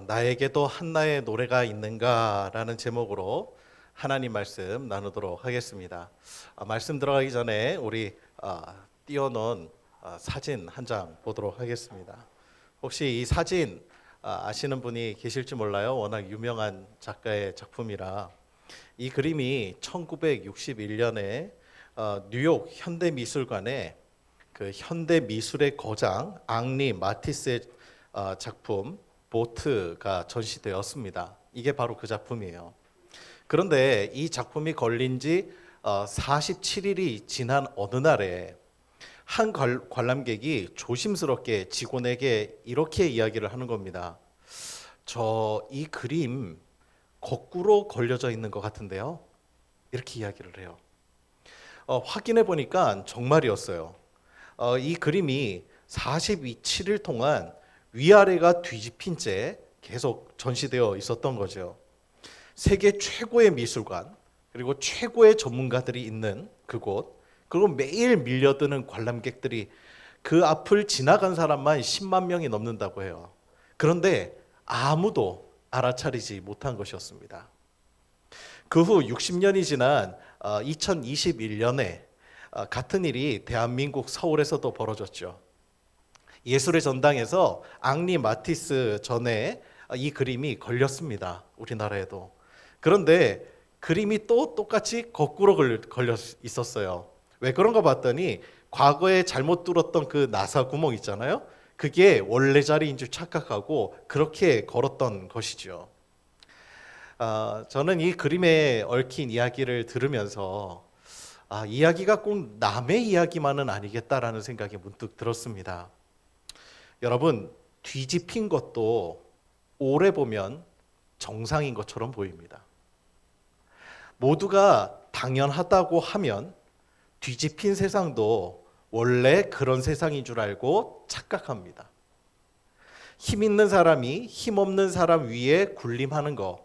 나에게도 한나의 노래가 있는가라는 제목으로 하나님 말씀 나누도록 하겠습니다. 말씀 들어가기 전에 우리 띄워놓은 사진 한 장 보도록 하겠습니다. 혹시 이 사진 아시는 분이 계실지 몰라요. 워낙 유명한 작가의 작품이라. 이 그림이 1961년에 뉴욕 현대미술관에 그 현대미술의 거장 앙리 마티스의 작품 보트가 전시되었습니다. 이게 바로 그 작품이에요. 그런데 이 작품이 걸린 지 47일이 지난 어느 날에 한 관람객이 조심스럽게 직원에게 이렇게 이야기를 하는 겁니다. 이 그림 거꾸로 걸려져 있는 것 같은데요. 이렇게 이야기를 해요. 확인해 보니까 정말이었어요. 이 그림이 47일 동안 위아래가 뒤집힌 채 계속 전시되어 있었던 거죠. 세계 최고의 미술관, 그리고 최고의 전문가들이 있는 그곳, 그리고 매일 밀려드는 관람객들이 그 앞을 지나간 사람만 10만 명이 넘는다고 해요. 그런데 아무도 알아차리지 못한 것이었습니다. 그 후 60년이 지난 2021년에 같은 일이 대한민국 서울에서도 벌어졌죠. 예술의 전당에서 앙리 마티스 전에 이 그림이 걸렸습니다. 우리나라에도. 그런데 그림이 또 똑같이 거꾸로 걸려 있었어요. 왜 그런가 봤더니 과거에 잘못 뚫었던 그 나사 구멍 있잖아요. 그게 원래 자리인 줄 착각하고 그렇게 걸었던 것이죠. 저는 이 그림에 얽힌 이야기를 들으면서 이야기가 꼭 남의 이야기만은 아니겠다라는 생각이 문득 들었습니다. 여러분, 뒤집힌 것도 오래 보면 정상인 것처럼 보입니다. 모두가 당연하다고 하면 뒤집힌 세상도 원래 그런 세상인 줄 알고 착각합니다. 힘 있는 사람이 힘 없는 사람 위에 군림하는 것,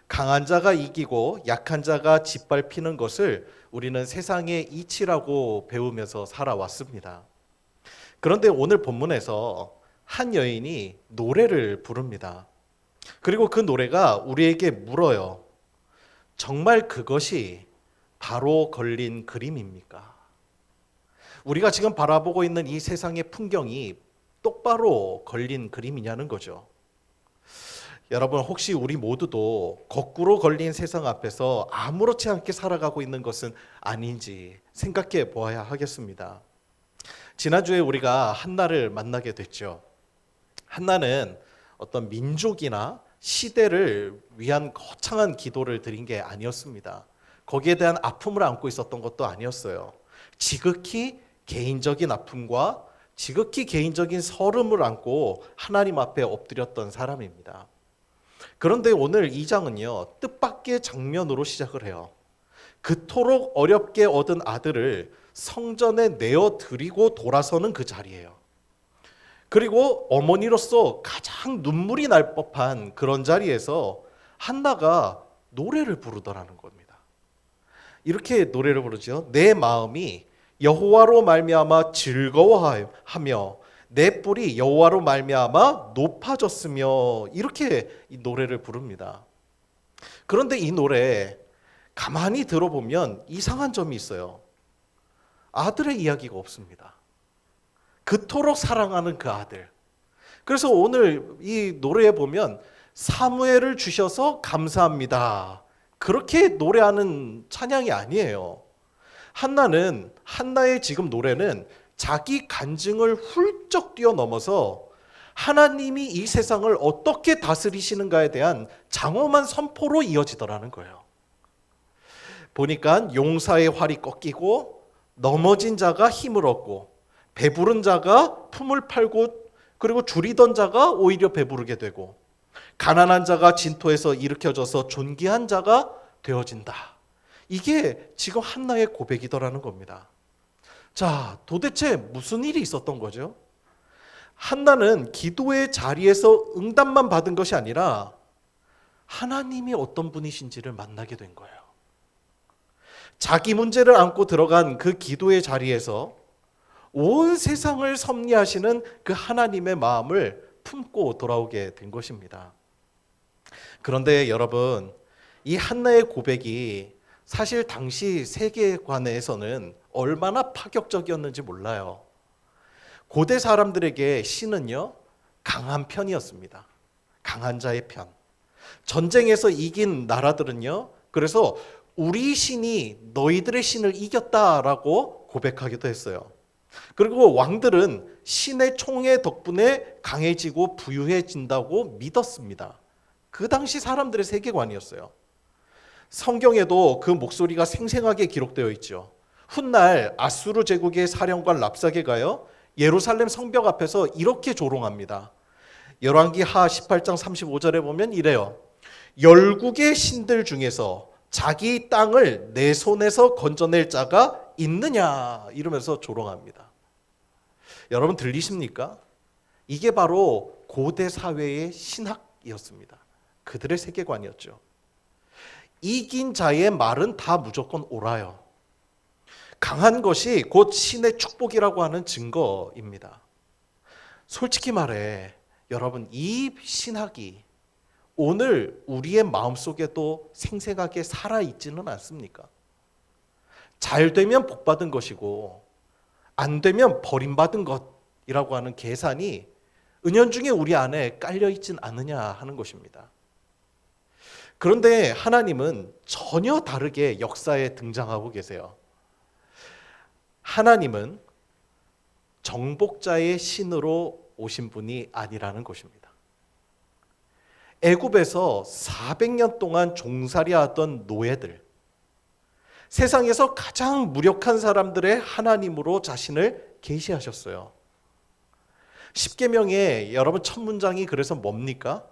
강한 자가 이기고 약한 자가 짓밟히는 것을 우리는 세상의 이치라고 배우면서 살아왔습니다. 그런데 오늘 본문에서 한 여인이 노래를 부릅니다. 그리고 그 노래가 우리에게 물어요. 정말 그것이 바로 걸린 그림입니까? 우리가 지금 바라보고 있는 이 세상의 풍경이 똑바로 걸린 그림이냐는 거죠. 여러분, 혹시 우리 모두도 거꾸로 걸린 세상 앞에서 아무렇지 않게 살아가고 있는 것은 아닌지 생각해 보아야 하겠습니다. 지난주에 우리가 한나를 만나게 됐죠. 한나는 어떤 민족이나 시대를 위한 거창한 기도를 드린 게 아니었습니다. 거기에 대한 아픔을 안고 있었던 것도 아니었어요. 지극히 개인적인 아픔과 지극히 개인적인 서름을 안고 하나님 앞에 엎드렸던 사람입니다. 그런데 오늘 2장은요, 뜻밖의 장면으로 시작을 해요. 그토록 어렵게 얻은 아들을 성전에 내어드리고 돌아서는 그 자리예요. 그리고 어머니로서 가장 눈물이 날 법한 그런 자리에서 한나가 노래를 부르더라는 겁니다. 이렇게 노래를 부르죠. 내 마음이 여호와로 말미암아 즐거워하며 내 뿔이 여호와로 말미암아 높아졌으며, 이렇게 이 노래를 부릅니다. 그런데 이 노래 가만히 들어보면 이상한 점이 있어요. 아들의 이야기가 없습니다. 그토록 사랑하는 그 아들. 그래서 오늘 이 노래에 보면 사무엘을 주셔서 감사합니다, 그렇게 노래하는 찬양이 아니에요. 한나의 지금 노래는 자기 간증을 훌쩍 뛰어넘어서 하나님이 이 세상을 어떻게 다스리시는가에 대한 장엄한 선포로 이어지더라는 거예요. 보니까 용사의 활이 꺾이고 넘어진 자가 힘을 얻고 배부른 자가 품을 팔고, 그리고 줄이던 자가 오히려 배부르게 되고, 가난한 자가 진토에서 일으켜져서 존귀한 자가 되어진다. 이게 지금 한나의 고백이더라는 겁니다. 자, 도대체 무슨 일이 있었던 거죠? 한나는 기도의 자리에서 응답만 받은 것이 아니라 하나님이 어떤 분이신지를 만나게 된 거예요. 자기 문제를 안고 들어간 그 기도의 자리에서 온 세상을 섭리하시는 그 하나님의 마음을 품고 돌아오게 된 것입니다. 그런데 여러분, 이 한나의 고백이 사실 당시 세계관에서는 얼마나 파격적이었는지 몰라요. 고대 사람들에게 신은요, 강한 편이었습니다. 강한 자의 편. 전쟁에서 이긴 나라들은요, 그래서 우리 신이 너희들의 신을 이겼다라고 고백하기도 했어요. 그리고 왕들은 신의 총애 덕분에 강해지고 부유해진다고 믿었습니다. 그 당시 사람들의 세계관이었어요. 성경에도 그 목소리가 생생하게 기록되어 있죠. 훗날 아수르 제국의 사령관 랍사게가요, 예루살렘 성벽 앞에서 이렇게 조롱합니다. 열왕기하 18장 35절에 보면 이래요. 열국의 신들 중에서 자기 땅을 내 손에서 건져낼 자가 있느냐, 이러면서 조롱합니다. 여러분 들리십니까? 이게 바로 고대 사회의 신학이었습니다. 그들의 세계관이었죠. 이긴 자의 말은 다 무조건 옳아요. 강한 것이 곧 신의 축복이라고 하는 증거입니다. 솔직히 말해 여러분, 이 신학이 오늘 우리의 마음속에도 생생하게 살아있지는 않습니까? 잘 되면 복받은 것이고 안 되면 버림받은 것이라고 하는 계산이 은연중에 우리 안에 깔려있진 않느냐 하는 것입니다. 그런데 하나님은 전혀 다르게 역사에 등장하고 계세요. 하나님은 정복자의 신으로 오신 분이 아니라는 것입니다. 애굽에서 400년 동안 종살이하던 노예들, 세상에서 가장 무력한 사람들의 하나님으로 자신을 계시하셨어요. 십계명의 여러분 첫 문장이 그래서 뭡니까?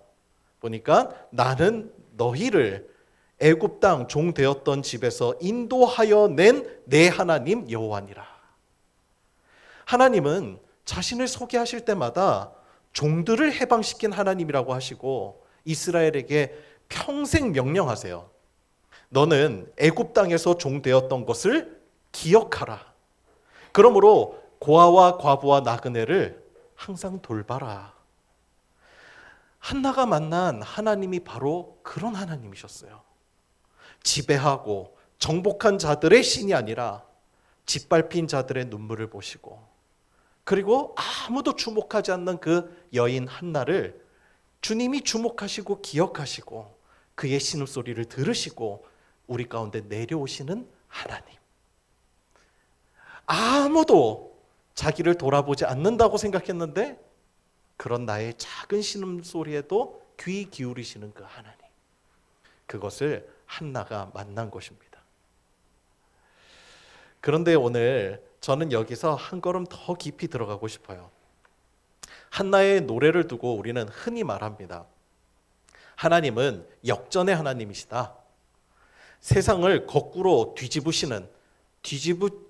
보니까 나는 너희를 애굽 땅 종 되었던 집에서 인도하여 낸 내 하나님 여호와니라. 하나님은 자신을 소개하실 때마다 종들을 해방시킨 하나님이라고 하시고 이스라엘에게 평생 명령하세요. 너는 애굽 땅에서 종 되었던 것을 기억하라. 그러므로 고아와 과부와 나그네를 항상 돌봐라. 한나가 만난 하나님이 바로 그런 하나님이셨어요. 지배하고 정복한 자들의 신이 아니라 짓밟힌 자들의 눈물을 보시고, 그리고 아무도 주목하지 않는 그 여인 한나를 주님이 주목하시고 기억하시고 그의 신음소리를 들으시고 우리 가운데 내려오시는 하나님. 아무도 자기를 돌아보지 않는다고 생각했는데 그런 나의 작은 신음소리에도 귀 기울이시는 그 하나님. 그것을 한나가 만난 것입니다. 그런데 오늘 저는 여기서 한 걸음 더 깊이 들어가고 싶어요. 한나의 노래를 두고 우리는 흔히 말합니다. 하나님은 역전의 하나님이시다. 세상을 거꾸로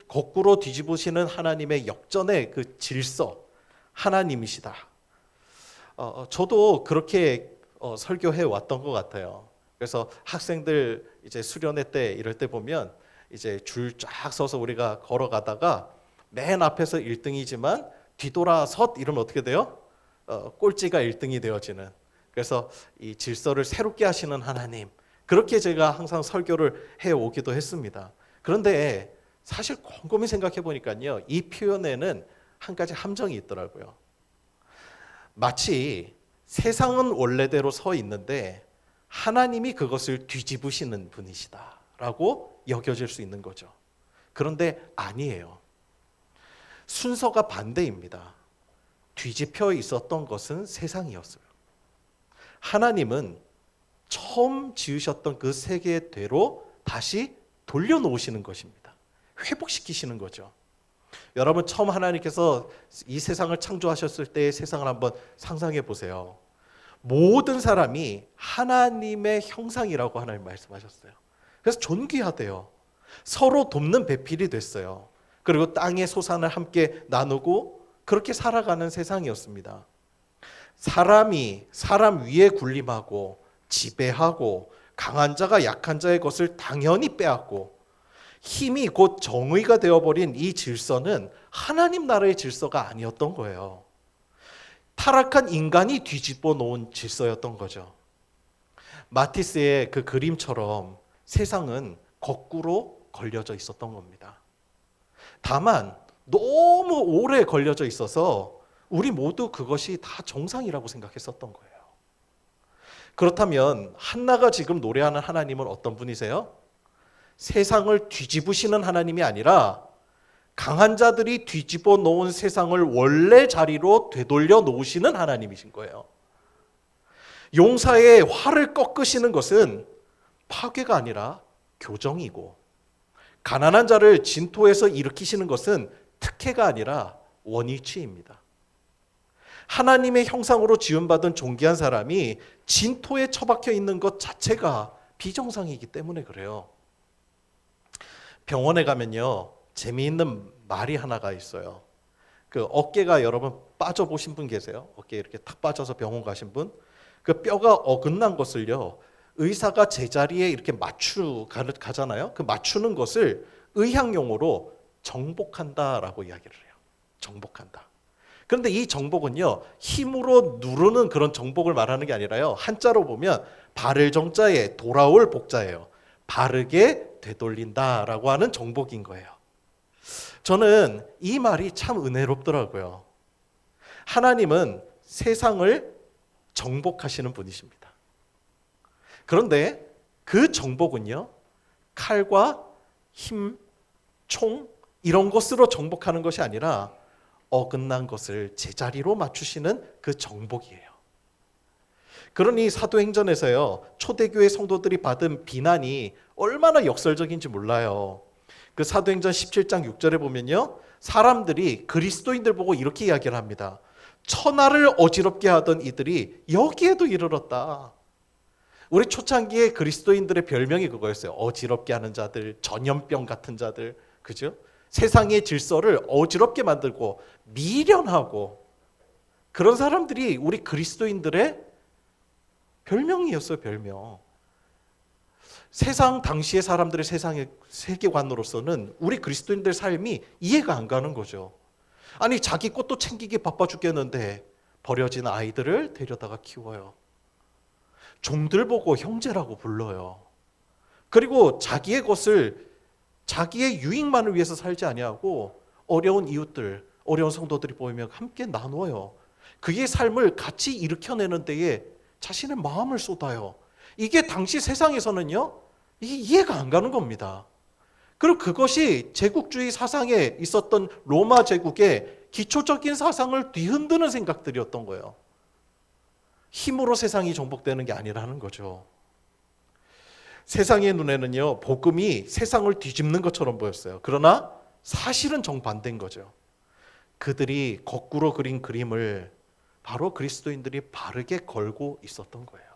거꾸로 뒤집으시는 하나님의 역전의 그 질서, 하나님이시다. 저도 그렇게 설교해 왔던 것 같아요. 그래서 학생들 이제 수련회 때 이럴 때 보면 이제 줄 쫙 서서 우리가 걸어가다가 맨 앞에서 1등이지만 뒤돌아서 이러면 어떻게 돼요? 꼴찌가 1등이 되어지는. 그래서 이 질서를 새롭게 하시는 하나님, 그렇게 제가 항상 설교를 해오기도 했습니다. 그런데 사실 곰곰이 생각해 보니까요, 이 표현에는 한 가지 함정이 있더라고요. 마치 세상은 원래대로 서 있는데 하나님이 그것을 뒤집으시는 분이시다라고 여겨질 수 있는 거죠. 그런데 아니에요. 순서가 반대입니다. 뒤집혀 있었던 것은 세상이었어요. 하나님은 처음 지으셨던 그 세계대로 다시 돌려놓으시는 것입니다. 회복시키시는 거죠. 여러분, 처음 하나님께서 이 세상을 창조하셨을 때의 세상을 한번 상상해 보세요. 모든 사람이 하나님의 형상이라고 하나님 말씀하셨어요. 그래서 존귀하대요. 서로 돕는 배필이 됐어요. 그리고 땅의 소산을 함께 나누고 그렇게 살아가는 세상이었습니다. 사람이 사람 위에 군림하고 지배하고 강한 자가 약한 자의 것을 당연히 빼앗고 힘이 곧 정의가 되어버린 이 질서는 하나님 나라의 질서가 아니었던 거예요. 타락한 인간이 뒤집어 놓은 질서였던 거죠. 마티스의 그 그림처럼 세상은 거꾸로 걸려져 있었던 겁니다. 다만 너무 오래 걸려져 있어서 우리 모두 그것이 다 정상이라고 생각했었던 거예요. 그렇다면 한나가 지금 노래하는 하나님은 어떤 분이세요? 세상을 뒤집으시는 하나님이 아니라 강한 자들이 뒤집어 놓은 세상을 원래 자리로 되돌려 놓으시는 하나님이신 거예요. 용사의 활을 꺾으시는 것은 파괴가 아니라 교정이고, 가난한 자를 진토에서 일으키시는 것은 특혜가 아니라 원위치입니다. 하나님의 형상으로 지음받은 존귀한 사람이 진토에 처박혀 있는 것 자체가 비정상이기 때문에 그래요. 병원에 가면요, 재미있는 말이 하나가 있어요. 그 어깨가 여러분 빠져보신 분 계세요? 어깨 이렇게 탁 빠져서 병원 가신 분? 그 뼈가 어긋난 것을요, 의사가 제자리에 이렇게 가잖아요. 그 맞추는 것을 의학용어로 정복한다라고 이야기를 해요. 정복한다. 그런데 이 정복은요, 힘으로 누르는 그런 정복을 말하는 게 아니라요, 한자로 보면 바를 정자에 돌아올 복자예요. 바르게 되돌린다라고 하는 정복인 거예요. 저는 이 말이 참 은혜롭더라고요. 하나님은 세상을 정복하시는 분이십니다. 그런데 그 정복은요, 칼과 힘, 총 이런 것으로 정복하는 것이 아니라 어긋난 것을 제자리로 맞추시는 그 정복이에요. 그러니 사도행전에서요, 초대교회 성도들이 받은 비난이 얼마나 역설적인지 몰라요. 그 사도행전 17장 6절에 보면요, 사람들이 그리스도인들 보고 이렇게 이야기를 합니다. 천하를 어지럽게 하던 이들이 여기에도 이르렀다. 우리 초창기에 그리스도인들의 별명이 그거였어요. 어지럽게 하는 자들, 전염병 같은 자들, 그죠? 세상의 질서를 어지럽게 만들고 미련하고, 그런 사람들이 우리 그리스도인들의 별명이었어요. 별명. 세상 당시의 사람들의 세상의 세계관으로서는 우리 그리스도인들 삶이 이해가 안 가는 거죠. 아니, 자기 것도 챙기기 바빠 죽겠는데 버려진 아이들을 데려다가 키워요. 종들 보고 형제라고 불러요. 그리고 자기의 것을 자기의 유익만을 위해서 살지 아니하고 어려운 이웃들, 어려운 성도들이 보이면 함께 나눠요. 그의 삶을 같이 일으켜내는 데에 자신의 마음을 쏟아요. 이게 당시 세상에서는요, 이게 이해가 안 가는 겁니다. 그리고 그것이 제국주의 사상에 있었던 로마 제국의 기초적인 사상을 뒤흔드는 생각들이었던 거예요. 힘으로 세상이 정복되는 게 아니라는 거죠. 세상의 눈에는요, 복음이 세상을 뒤집는 것처럼 보였어요. 그러나 사실은 정반대인 거죠. 그들이 거꾸로 그린 그림을 바로 그리스도인들이 바르게 걸고 있었던 거예요.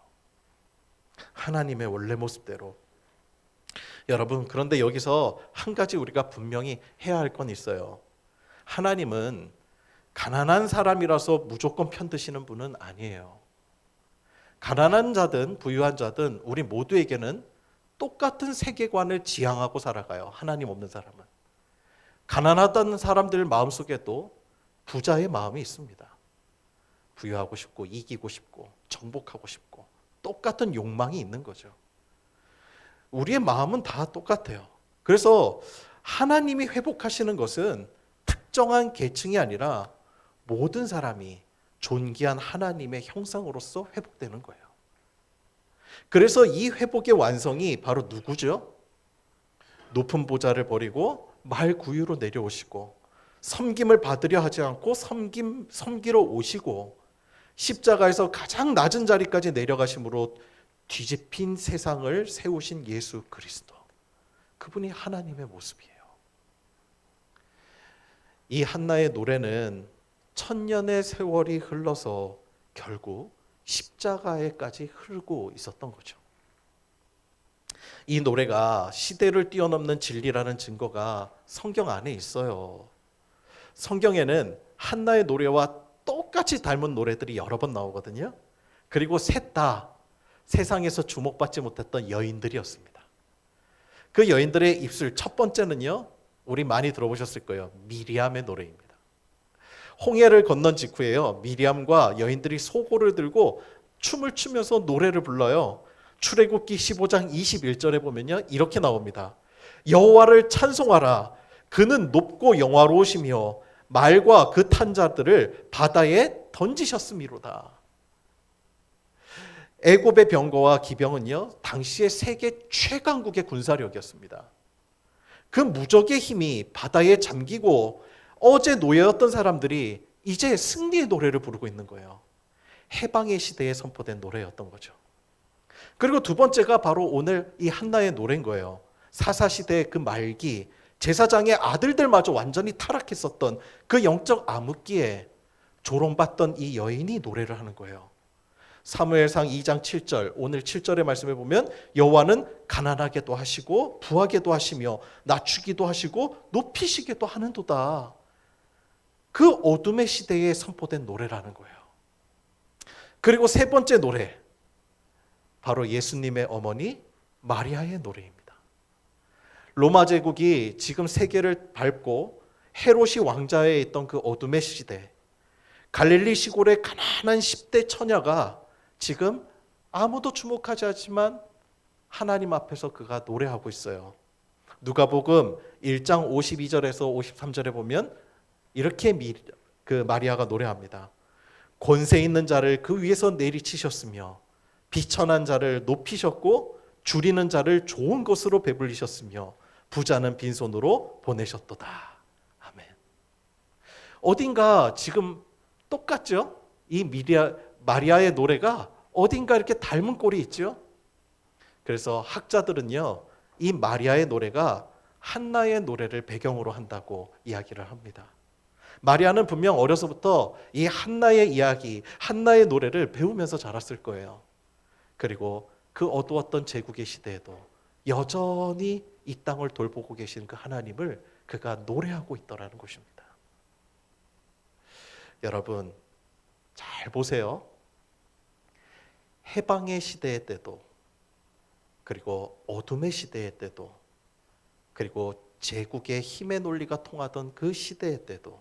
하나님의 원래 모습대로. 여러분, 그런데 여기서 한 가지 우리가 분명히 해야 할 건 있어요. 하나님은 가난한 사람이라서 무조건 편드시는 분은 아니에요. 가난한 자든 부유한 자든 우리 모두에게는 똑같은 세계관을 지향하고 살아가요. 하나님 없는 사람은. 가난하다는 사람들 마음속에도 부자의 마음이 있습니다. 부유하고 싶고 이기고 싶고 정복하고 싶고 똑같은 욕망이 있는 거죠. 우리의 마음은 다 똑같아요. 그래서 하나님이 회복하시는 것은 특정한 계층이 아니라 모든 사람이 존귀한 하나님의 형상으로서 회복되는 거예요. 그래서 이 회복의 완성이 바로 누구죠? 높은 보좌를 버리고 말구유로 내려오시고 섬김을 받으려 하지 않고 섬기러 오시고 십자가에서 가장 낮은 자리까지 내려가심으로 뒤집힌 세상을 세우신 예수 그리스도. 그분이 하나님의 모습이에요. 이 한나의 노래는 천년의 세월이 흘러서 결국 십자가에까지 흐르고 있었던 거죠. 이 노래가 시대를 뛰어넘는 진리라는 증거가 성경 안에 있어요. 성경에는 한나의 노래와 똑같이 닮은 노래들이 여러 번 나오거든요. 그리고 셋 다 세상에서 주목받지 못했던 여인들이었습니다. 그 여인들의 입술 첫 번째는요, 우리 많이 들어보셨을 거예요. 미리암의 노래입니다. 홍해를 건넌 직후에요. 미리암과 여인들이 소고를 들고 춤을 추면서 노래를 불러요. 출애굽기 15장 21절에 보면요. 이렇게 나옵니다. 여호와를 찬송하라. 그는 높고 영화로우시며 말과 그 탄 자들을 바다에 던지셨음이로다. 애굽의 병거와 기병은요. 당시의 세계 최강국의 군사력이었습니다. 그 무적의 힘이 바다에 잠기고 어제 노예였던 사람들이 이제 승리의 노래를 부르고 있는 거예요. 해방의 시대에 선포된 노래였던 거죠. 그리고 두 번째가 바로 오늘 이 한나의 노래인 거예요. 사사시대의 그 말기, 제사장의 아들들마저 완전히 타락했었던 그 영적 암흑기에 조롱받던 이 여인이 노래를 하는 거예요. 사무엘상 2장 7절, 오늘 7절의 말씀에 보면 여호와는 가난하게도 하시고 부하게도 하시며 낮추기도 하시고 높이시기도 하는도다. 그 어둠의 시대에 선포된 노래라는 거예요. 그리고 세 번째 노래, 바로 예수님의 어머니 마리아의 노래입니다. 로마 제국이 지금 세계를 밟고 헤롯이 왕자에 있던 그 어둠의 시대, 갈릴리 시골의 가난한 10대 처녀가 지금 아무도 주목하지 않지만 하나님 앞에서 그가 노래하고 있어요. 누가복음 1장 52절에서 53절에 보면 이렇게 마리아가 노래합니다. 권세 있는 자를 그 위에서 내리치셨으며 비천한 자를 높이셨고 줄이는 자를 좋은 것으로 배불리셨으며 부자는 빈손으로 보내셨도다. 아멘. 어딘가 지금 똑같죠? 이 마리아의 노래가 어딘가 이렇게 닮은 꼴이 있죠? 그래서 학자들은요, 이 마리아의 노래가 한나의 노래를 배경으로 한다고 이야기를 합니다. 마리아는 분명 어려서부터 이 한나의 이야기, 한나의 노래를 배우면서 자랐을 거예요. 그리고 그 어두웠던 제국의 시대에도 여전히 이 땅을 돌보고 계신 그 하나님을 그가 노래하고 있더라는 것입니다. 여러분, 잘 보세요. 해방의 시대 때도, 그리고 어둠의 시대 때도, 그리고 제국의 힘의 논리가 통하던 그 시대 때도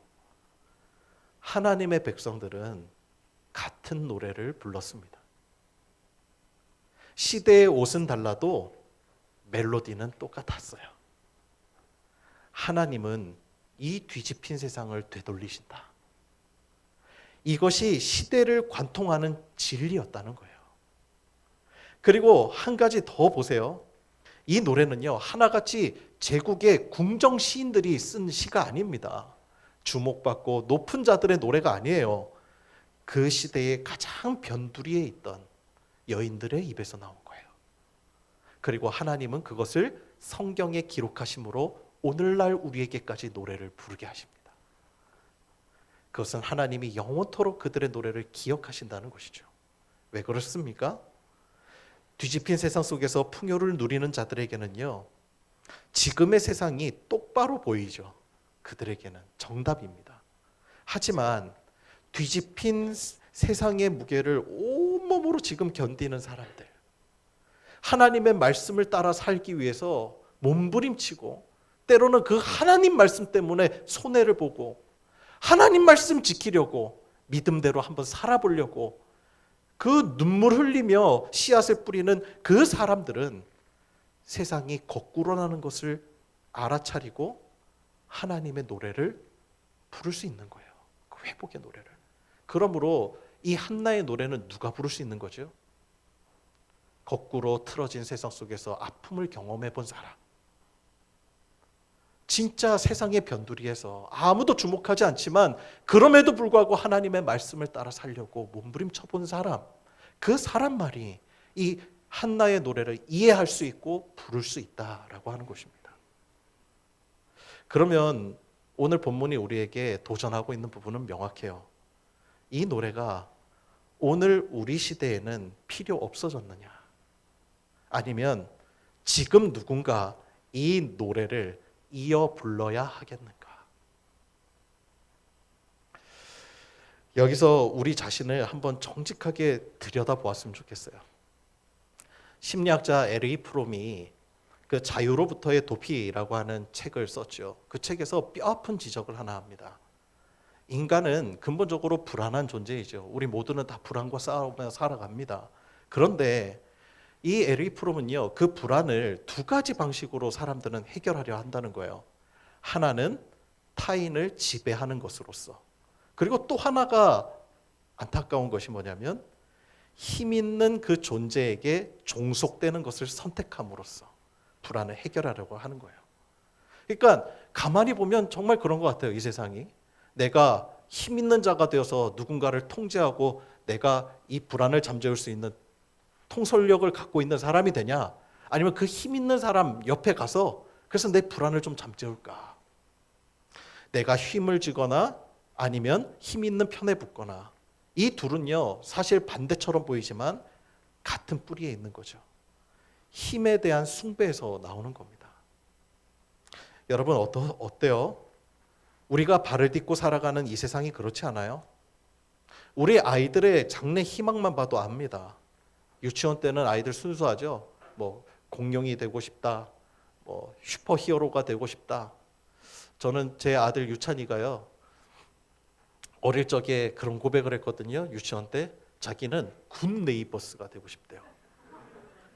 하나님의 백성들은 같은 노래를 불렀습니다. 시대의 옷은 달라도 멜로디는 똑같았어요. 하나님은 이 뒤집힌 세상을 되돌리신다. 이것이 시대를 관통하는 진리였다는 거예요. 그리고 한 가지 더 보세요. 이 노래는요, 하나같이 제국의 궁정 시인들이 쓴 시가 아닙니다. 주목받고 높은 자들의 노래가 아니에요. 그 시대의 가장 변두리에 있던 여인들의 입에서 나온 거예요. 그리고 하나님은 그것을 성경에 기록하심으로 오늘날 우리에게까지 노래를 부르게 하십니다. 그것은 하나님이 영원토록 그들의 노래를 기억하신다는 것이죠. 왜 그렇습니까? 뒤집힌 세상 속에서 풍요를 누리는 자들에게는요, 지금의 세상이 똑바로 보이죠. 그들에게는 정답입니다. 하지만 뒤집힌 세상의 무게를 온몸으로 지금 견디는 사람들, 하나님의 말씀을 따라 살기 위해서 몸부림치고 때로는 그 하나님 말씀 때문에 손해를 보고 하나님 말씀 지키려고 믿음대로 한번 살아보려고 그 눈물 흘리며 씨앗을 뿌리는 그 사람들은 세상이 거꾸로 나는 것을 알아차리고 하나님의 노래를 부를 수 있는 거예요. 그 회복의 노래를. 그러므로 이 한나의 노래는 누가 부를 수 있는 거죠? 거꾸로 틀어진 세상 속에서 아픔을 경험해 본 사람, 진짜 세상의 변두리에서 아무도 주목하지 않지만 그럼에도 불구하고 하나님의 말씀을 따라 살려고 몸부림쳐 본 사람, 그 사람만이 이 한나의 노래를 이해할 수 있고 부를 수 있다라고 하는 것입니다. 그러면 오늘 본문이 우리에게 도전하고 있는 부분은 명확해요. 이 노래가 오늘 우리 시대에는 필요 없어졌느냐? 아니면 지금 누군가 이 노래를 이어 불러야 하겠는가? 여기서 우리 자신을 한번 정직하게 들여다보았으면 좋겠어요. 심리학자 에리 프롬이 그 자유로부터의 도피라고 하는 책을 썼죠. 그 책에서 뼈아픈 지적을 하나 합니다. 인간은 근본적으로 불안한 존재이죠. 우리 모두는 다 불안과 싸우며 살아갑니다. 그런데 이 에리 프롬은요, 그 불안을 두 가지 방식으로 사람들은 해결하려 한다는 거예요. 하나는 타인을 지배하는 것으로서, 그리고 또 하나가 안타까운 것이 뭐냐면 힘 있는 그 존재에게 종속되는 것을 선택함으로써 불안을 해결하려고 하는 거예요. 그러니까 가만히 보면 정말 그런 것 같아요. 이 세상이 내가 힘 있는 자가 되어서 누군가를 통제하고 내가 이 불안을 잠재울 수 있는 통솔력을 갖고 있는 사람이 되냐, 아니면 그 힘 있는 사람 옆에 가서 그래서 내 불안을 좀 잠재울까. 내가 힘을 쥐거나 아니면 힘 있는 편에 붙거나, 이 둘은요 사실 반대처럼 보이지만 같은 뿌리에 있는 거죠. 힘에 대한 숭배에서 나오는 겁니다. 여러분 어때요? 우리가 발을 딛고 살아가는 이 세상이 그렇지 않아요? 우리 아이들의 장래 희망만 봐도 압니다. 유치원 때는 아이들 순수하죠. 뭐 공룡이 되고 싶다, 뭐 슈퍼히어로가 되고 싶다. 저는 제 아들 유찬이가요, 어릴 적에 그런 고백을 했거든요. 유치원 때 자기는 군 네이버스가 되고 싶대요.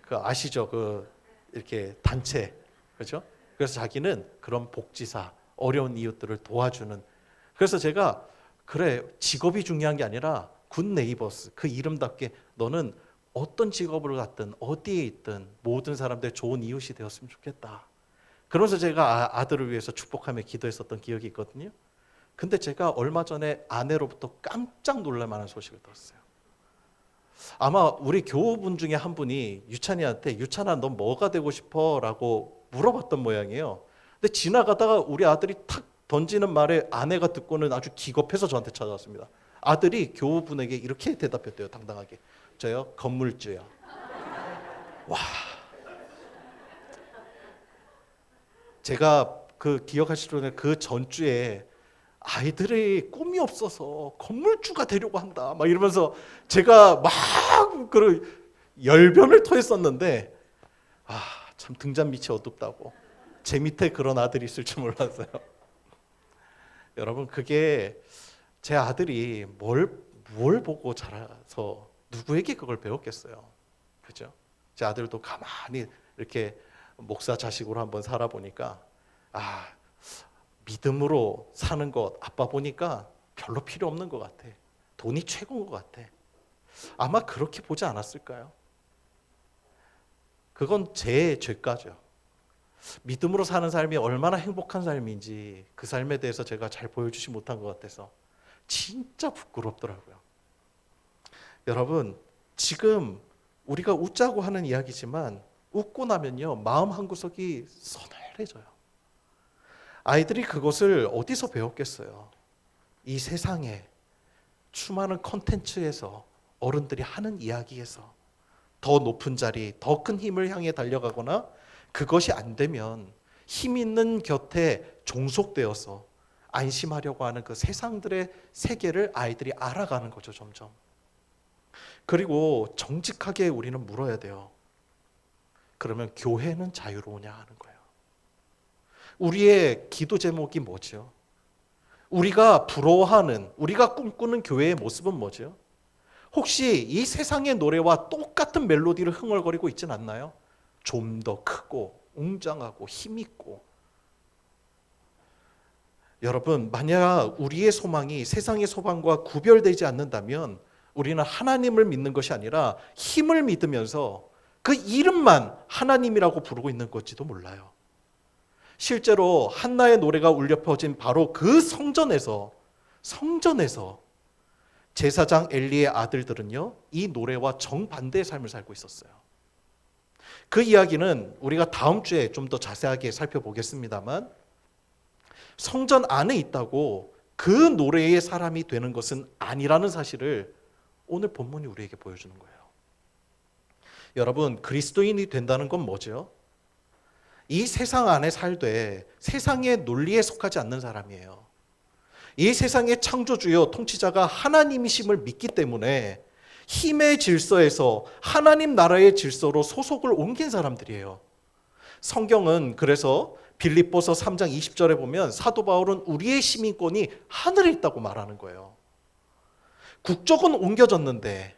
그 아시죠? 그 이렇게 단체, 그렇죠? 그래서 자기는 그런 복지사, 어려운 이웃들을 도와주는. 그래서 제가 그래, 직업이 중요한 게 아니라 군 네이버스, 그 이름답게 너는 어떤 직업을 갖든 어디에 있든 모든 사람들의 좋은 이웃이 되었으면 좋겠다. 그러면서 제가 아들을 위해서 축복하며 기도했었던 기억이 있거든요. 근데 제가 얼마 전에 아내로부터 깜짝 놀랄 만한 소식을 들었어요. 아마 우리 교우분 중에 한 분이 유찬이한테 유찬아 너 뭐가 되고 싶어? 라고 물어봤던 모양이에요. 근데 지나가다가 우리 아들이 탁 던지는 말에 아내가 듣고는 아주 기겁해서 저한테 찾아왔습니다. 아들이 교우분에게 이렇게 대답했대요. 당당하게. 저요? 건물주요. 와. 제가 그 기억하시려면 그 전주에 아이들의 꿈이 없어서 건물주가 되려고 한다 막 이러면서 제가 막 그 열변을 토했었는데, 참 등잔 밑이 어둡다고. 제 밑에 그런 아들이 있을 줄 몰랐어요. 여러분 그게 제 아들이 뭘 보고 자라서 누구에게 그걸 배웠겠어요. 그죠? 제 아들도 가만히 이렇게 목사 자식으로 한번 살아보니까 믿음으로 사는 것 아빠 보니까 별로 필요 없는 것 같아. 돈이 최고인 것 같아. 아마 그렇게 보지 않았을까요? 그건 제 죄가죠. 믿음으로 사는 삶이 얼마나 행복한 삶인지 그 삶에 대해서 제가 잘 보여주지 못한 것 같아서 진짜 부끄럽더라고요. 여러분 지금 우리가 웃자고 하는 이야기지만 웃고 나면요 마음 한구석이 서늘해져요. 아이들이 그것을 어디서 배웠겠어요? 이 세상에 수많은 콘텐츠에서, 어른들이 하는 이야기에서 더 높은 자리, 더 큰 힘을 향해 달려가거나, 그것이 안 되면 힘 있는 곁에 종속되어서 안심하려고 하는 그 세상들의 세계를 아이들이 알아가는 거죠, 점점. 그리고 정직하게 우리는 물어야 돼요. 그러면 교회는 자유로우냐 하는 거예요. 우리의 기도 제목이 뭐죠? 우리가 부러워하는, 우리가 꿈꾸는 교회의 모습은 뭐죠? 혹시 이 세상의 노래와 똑같은 멜로디를 흥얼거리고 있진 않나요? 좀 더 크고 웅장하고 힘있고. 여러분 만약 우리의 소망이 세상의 소망과 구별되지 않는다면 우리는 하나님을 믿는 것이 아니라 힘을 믿으면서 그 이름만 하나님이라고 부르고 있는 것지도 몰라요. 실제로 한나의 노래가 울려 퍼진 바로 그 성전에서 제사장 엘리의 아들들은요 이 노래와 정반대의 삶을 살고 있었어요. 그 이야기는 우리가 다음 주에 좀 더 자세하게 살펴보겠습니다만, 성전 안에 있다고 그 노래의 사람이 되는 것은 아니라는 사실을 오늘 본문이 우리에게 보여주는 거예요. 여러분 그리스도인이 된다는 건 뭐죠? 이 세상 안에 살되 세상의 논리에 속하지 않는 사람이에요. 이 세상의 창조주요 통치자가 하나님이심을 믿기 때문에 힘의 질서에서 하나님 나라의 질서로 소속을 옮긴 사람들이에요. 성경은 그래서 빌립보서 3장 20절에 보면 사도 바울은 우리의 시민권이 하늘에 있다고 말하는 거예요. 국적은 옮겨졌는데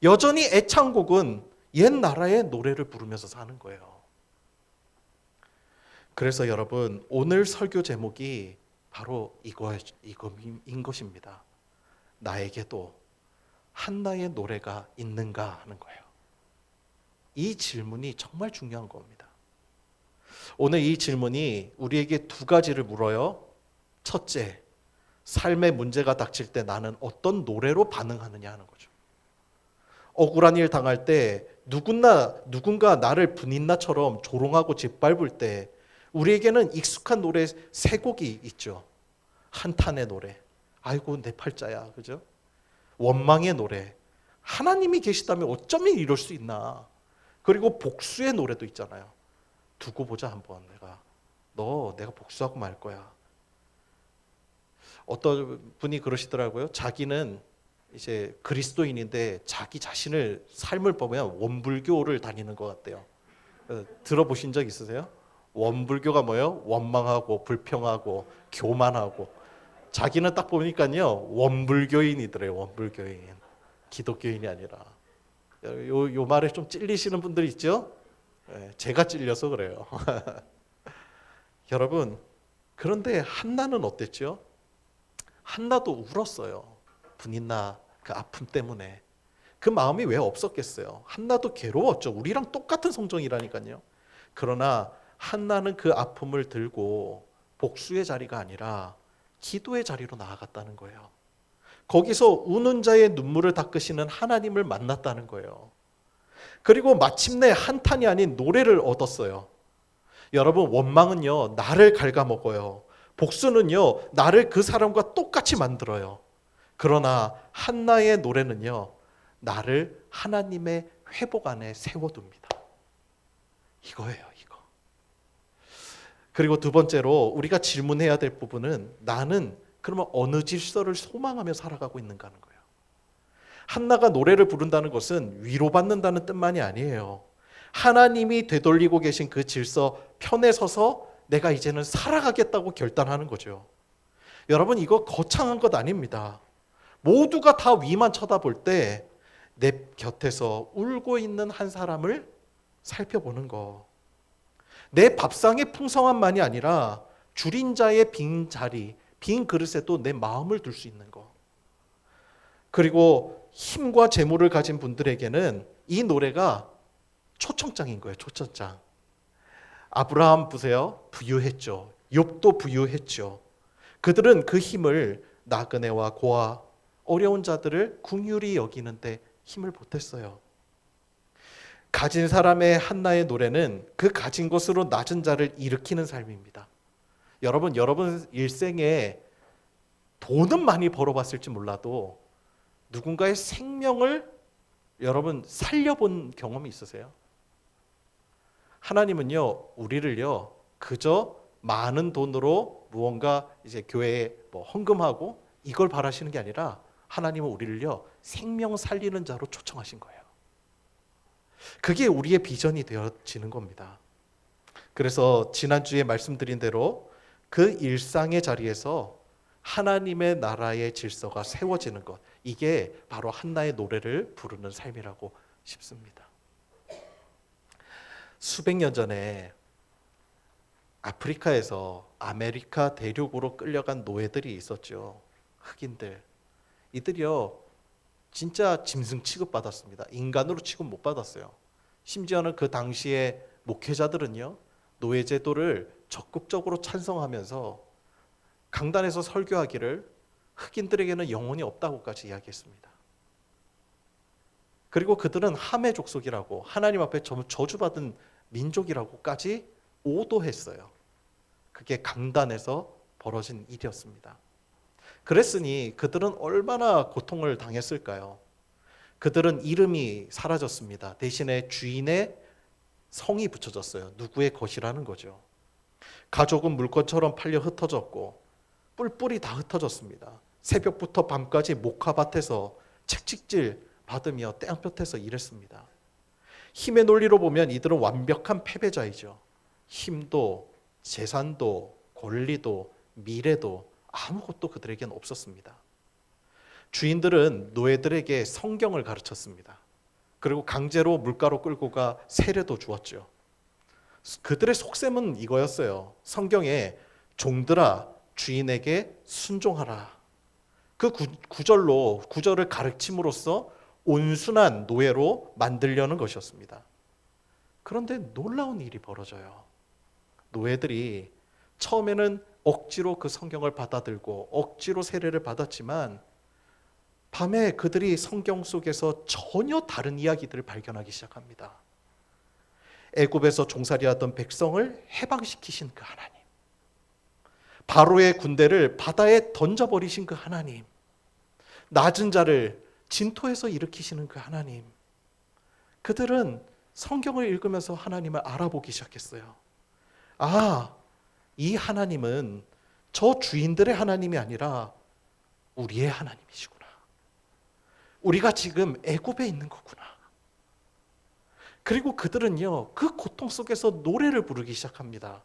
여전히 애창곡은 옛 나라의 노래를 부르면서 사는 거예요. 그래서 여러분, 오늘 설교 제목이 바로 이거인 것입니다. 나에게도 한나의 노래가 있는가 하는 거예요. 이 질문이 정말 중요한 겁니다. 오늘 이 질문이 우리에게 두 가지를 물어요. 첫째, 삶의 문제가 닥칠 때 나는 어떤 노래로 반응하느냐 하는 거죠. 억울한 일 당할 때 누군가 나를 분인나처럼 조롱하고 짓밟을 때 우리에게는 익숙한 노래 세 곡이 있죠. 한탄의 노래, 아이고 내 팔자야, 그죠? 원망의 노래, 하나님이 계시다면 어쩌면 이럴 수 있나. 그리고 복수의 노래도 있잖아요. 두고 보자 한번, 내가 복수하고 말 거야. 어떤 분이 그러시더라고요. 자기는 이제 그리스도인인데 자기 자신을 삶을 보면 원불교를 다니는 것 같대요. 들어보신 적 있으세요? 원불교가 뭐예요? 원망하고 불평하고 교만하고. 자기는 딱 보니까요 원불교인이더래요. 원불교인, 기독교인이 아니라. 요 말에 좀 찔리시는 분들 있죠? 제가 찔려서 그래요. 여러분, 그런데 한나는 어땠죠? 한나도 울었어요. 분인나 그 아픔 때문에. 그 마음이 왜 없었겠어요? 한나도 괴로웠죠. 우리랑 똑같은 성정이라니까요. 그러나 한나는 그 아픔을 들고 복수의 자리가 아니라 기도의 자리로 나아갔다는 거예요. 거기서 우는 자의 눈물을 닦으시는 하나님을 만났다는 거예요. 그리고 마침내 한탄이 아닌 노래를 얻었어요. 여러분, 원망은요 나를 갉아먹어요. 복수는요 나를 그 사람과 똑같이 만들어요. 그러나 한나의 노래는요 나를 하나님의 회복 안에 세워둡니다. 이거예요, 이거. 그리고 두 번째로 우리가 질문해야 될 부분은, 나는 그러면 어느 질서를 소망하며 살아가고 있는가 하는 거예요. 한나가 노래를 부른다는 것은 위로받는다는 뜻만이 아니에요. 하나님이 되돌리고 계신 그 질서 편에 서서 내가 이제는 살아가겠다고 결단하는 거죠. 여러분, 이거 거창한 것 아닙니다. 모두가 다 위만 쳐다볼 때 내 곁에서 울고 있는 한 사람을 살펴보는 거. 내 밥상의 풍성함만이 아니라 줄인 자의 빈 자리, 빈 그릇에도 내 마음을 둘 수 있는 거. 그리고 힘과 재물을 가진 분들에게는 이 노래가 초청장인 거예요. 초청장. 아브라함 보세요. 부유했죠. 욥도 부유했죠. 그들은 그 힘을 나그네와 고아, 어려운 자들을 긍휼히 여기는데 힘을 보탰어요. 가진 사람의 한나의 노래는 그 가진 것으로 낮은 자를 일으키는 삶입니다. 여러분 일생에 돈은 많이 벌어봤을지 몰라도 누군가의 생명을 여러분 살려본 경험이 있으세요? 하나님은요 우리를요 그저 많은 돈으로 무언가 이제 교회에 헌금하고 이걸 바라시는 게 아니라, 하나님은 우리를요 생명 살리는 자로 초청하신 거예요. 그게 우리의 비전이 되어지는 겁니다. 그래서 지난주에 말씀드린 대로 그 일상의 자리에서 하나님의 나라의 질서가 세워지는 것, 이게 바로 한나의 노래를 부르는 삶이라고 싶습니다. 수백 년 전에 아프리카에서 아메리카 대륙으로 끌려간 노예들이 있었죠. 흑인들. 이들이요 진짜 짐승 취급받았습니다. 인간으로 취급 못 받았어요. 심지어는 그 당시에 목회자들은요 노예 제도를 적극적으로 찬성하면서 강단에서 설교하기를 흑인들에게는 영혼이 없다고까지 이야기했습니다. 그리고 그들은 함의 족속이라고, 하나님 앞에 저주받은 민족이라고까지 오도했어요. 그게 강단에서 벌어진 일이었습니다. 그랬으니 그들은 얼마나 고통을 당했을까요? 그들은 이름이 사라졌습니다. 대신에 주인의 성이 붙여졌어요. 누구의 것이라는 거죠. 가족은 물건처럼 팔려 흩어졌고 뿔뿔이 다 흩어졌습니다. 새벽부터 밤까지 목화밭에서 채찍질 받으며 땡볕에서 일했습니다. 힘의 논리로 보면 이들은 완벽한 패배자이죠. 힘도 재산도 권리도 미래도 아무것도 그들에겐 없었습니다. 주인들은 노예들에게 성경을 가르쳤습니다. 그리고 강제로 물가로 끌고 가 세례도 주었죠. 그들의 속셈은 이거였어요. 성경에 종들아 주인에게 순종하라. 그 구절을 가르침으로써 온순한 노예로 만들려는 것이었습니다. 그런데 놀라운 일이 벌어져요. 노예들이 처음에는 억지로 그 성경을 받아들고 억지로 세례를 받았지만 밤에 그들이 성경 속에서 전혀 다른 이야기들을 발견하기 시작합니다. 애굽에서 종살이하던 백성을 해방시키신 그 하나님, 바로의 군대를 바다에 던져버리신 그 하나님, 낮은 자를 진토에서 일으키시는 그 하나님, 그들은 성경을 읽으면서 하나님을 알아보기 시작했어요. 아, 이 하나님은 저 주인들의 하나님이 아니라 우리의 하나님이시구나. 우리가 지금 애굽에 있는 거구나. 그리고 그들은요, 그 고통 속에서 노래를 부르기 시작합니다.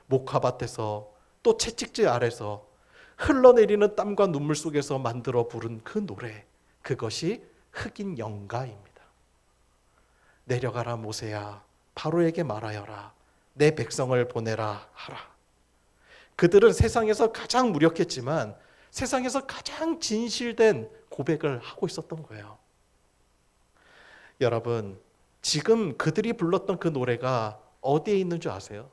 목화밭에서 또 채찍질 아래서 흘러내리는 땀과 눈물 속에서 만들어 부른 그 노래, 그것이 흑인 영가입니다. 내려가라 모세야, 바로에게 말하여라, 내 백성을 보내라 하라. 그들은 세상에서 가장 무력했지만 세상에서 가장 진실된 고백을 하고 있었던 거예요. 여러분, 지금 그들이 불렀던 그 노래가 어디에 있는 줄 아세요?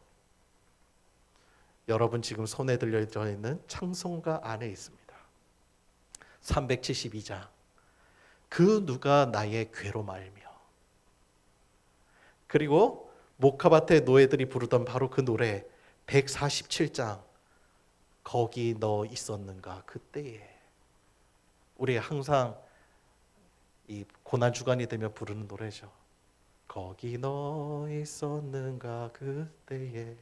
여러분 지금 손에 들려져 있는 찬송가 안에 있습니다. 372장. 그 누가 나의 괴로 말며. 그리고 목화밭의 노예들이 부르던 바로 그 노래 147장. 거기 너 있었는가 그때에. 우리 항상 이 고난 주간이 되면 부르는 노래죠. 거기 너 있었는가 그때에.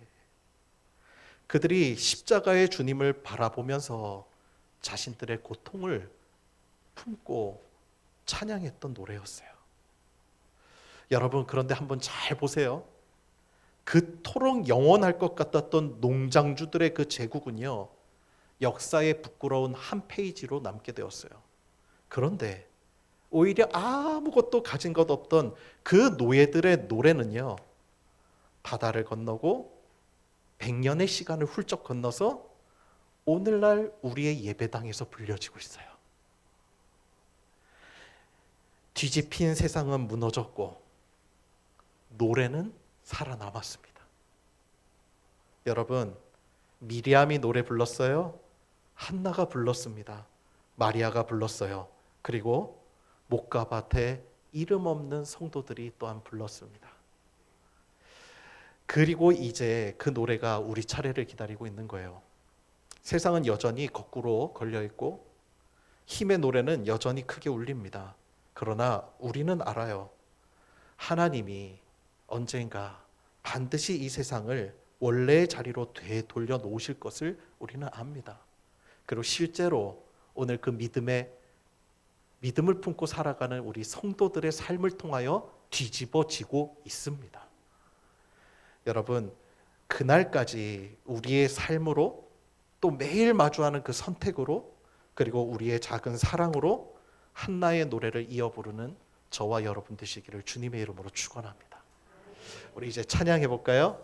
그들이 십자가의 주님을 바라보면서 자신들의 고통을 품고 찬양했던 노래였어요. 여러분, 그런데 한번 잘 보세요. 그토록 영원할 것 같았던 농장주들의 그 제국은요, 역사에 부끄러운 한 페이지로 남게 되었어요. 그런데 오히려 아무것도 가진 것 없던 그 노예들의 노래는요, 바다를 건너고 100년의 시간을 훌쩍 건너서 오늘날 우리의 예배당에서 불려지고 있어요. 뒤집힌 세상은 무너졌고 노래는 살아남았습니다. 여러분, 미리암이 노래 불렀어요. 한나가 불렀습니다. 마리아가 불렀어요. 그리고 목가밭에 이름 없는 성도들이 또한 불렀습니다. 그리고 이제 그 노래가 우리 차례를 기다리고 있는 거예요. 세상은 여전히 거꾸로 걸려있고 힘의 노래는 여전히 크게 울립니다. 그러나 우리는 알아요. 하나님이 언젠가 반드시 이 세상을 원래의 자리로 되돌려 놓으실 것을 우리는 압니다. 그리고 실제로 오늘 그 믿음을 품고 살아가는 우리 성도들의 삶을 통하여 뒤집어지고 있습니다. 여러분, 그날까지 우리의 삶으로 또 매일 마주하는 그 선택으로 그리고 우리의 작은 사랑으로 한나의 노래를 이어 부르는 저와 여러분 되시기를 주님의 이름으로 축원합니다. 우리 이제 찬양해 볼까요?